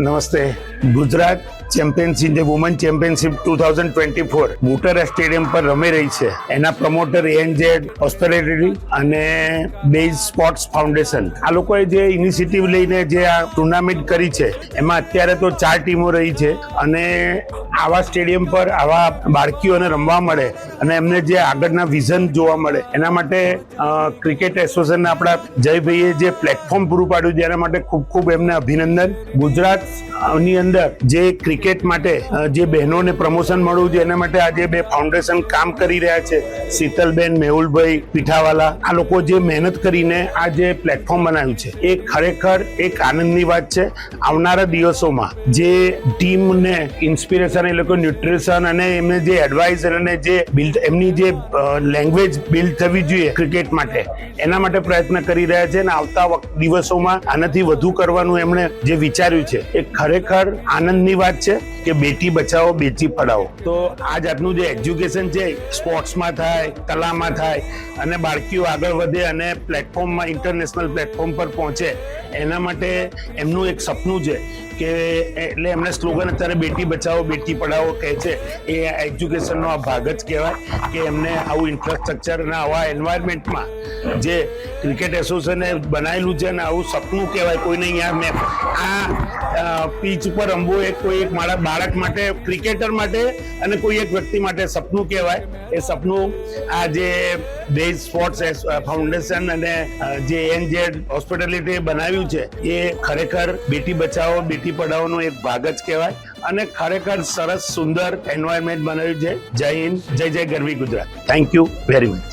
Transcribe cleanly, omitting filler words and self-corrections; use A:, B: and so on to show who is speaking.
A: નમસ્તે. ગુજરાત ચેમ્પિયનશિપ જે woman championship 2024 Motera stadium પર રમી રહી છે. એના પ્રમોટર એનજેડ હોસ્પિટાલિટી અને બેઝ સ્પોર્ટ્સ ફાઉન્ડેશન, આ લોકોએ જે ઇનિશિયેટિવ લઈને જે આ ટુર્નામેન્ટ કરી છે એમાં અત્યારે તો 4 ટીમો રહી છે અને આવા સ્ટેડિયમ પર આવા બાળકીઓને રમવા મળે અને એમને જે આગળના વિઝન જોવા મળે એના માટે ક્રિકેટ એસોસિએશન આપણા જયભાઈએ જે પ્લેટફોર્મ પૂરું પાડ્યું છે એના માટે ખૂબ ખૂબ એમને અભિનંદન. ગુજરાતની અંદર જે ક્રિકેટ માટે જે બહેનોને પ્રમોશન મળવું છે એના માટે આજે 2 ફાઉન્ડેશન કામ કરી રહ્યા છે. શીતલબેન, મેહુલભાઈ પીઠાવાલા, આ લોકો જે મહેનત કરીને આ જે પ્લેટફોર્મ બનાવ્યું છે એ ખરેખર એક આનંદની વાત છે. આવનારા દિવસોમાં જે ટીમને ઇન્સ્પિરેશન, એ લોકો ન્યુટ્રિશન અને એમને જે એડવાઇઝર અને જે બિલ્ડ એમની જે લેંગ્વેજ બિલ્ડ થવી જોઈએ ક્રિકેટ માટે, એના માટે પ્રયત્ન કરી રહ્યા છે અને આવતા દિવસોમાં આનાથી વધુ કરવાનું એમણે જે વિચાર્યું છે એ ખરેખર આનંદની વાત છે કે બેટી બચાવો બેટી પઢાઓ. તો આ જાતનું જે એજ્યુકેશન છે સ્પોર્ટ્સમાં થાય, કલામાં થાય અને બાળકીઓ આગળ વધે અને પ્લેટફોર્મમાં ઇન્ટરનેશનલ પ્લેટફોર્મ પર પહોંચે, એના માટે એમનું એક સપનું છે કે એટલે એમને સ્લોગન અત્યારે બેટી બચાવો બેટી પઢાઓ કહે છે. એ એજ્યુકેશનનો આ ભાગ જ કહેવાય કે એમને આવું ઇન્ફ્રાસ્ટ્રક્ચર અને આવા એન્વાયરમેન્ટમાં જે ક્રિકેટ એસોસિએશને બનાવેલું છે અને આવું સપનું કહેવાય કોઈને અહીંયા આ પીચ ઉપર રમવું એ કોઈ એક મારા બાળક માટે, ક્રિકેટર માટે અને કોઈ એક વ્યક્તિ માટે સપનું કહેવાય. એ સપનું આ જે બેઝ સ્પોર્ટ્સ ફાઉન્ડેશન અને જે એનજેડ હોસ્પિટાલિટી બનાવ્યું છે એ ખરેખર બેટી બચાવો બેટી પઢાઓનો એક ભાગ જ કહેવાય અને ખરેખર સરસ સુંદર એન્વાયરમેન્ટ બનાવ્યું છે. જય હિન્દ, જય જય ગરવી Gujarat. Thank you very much.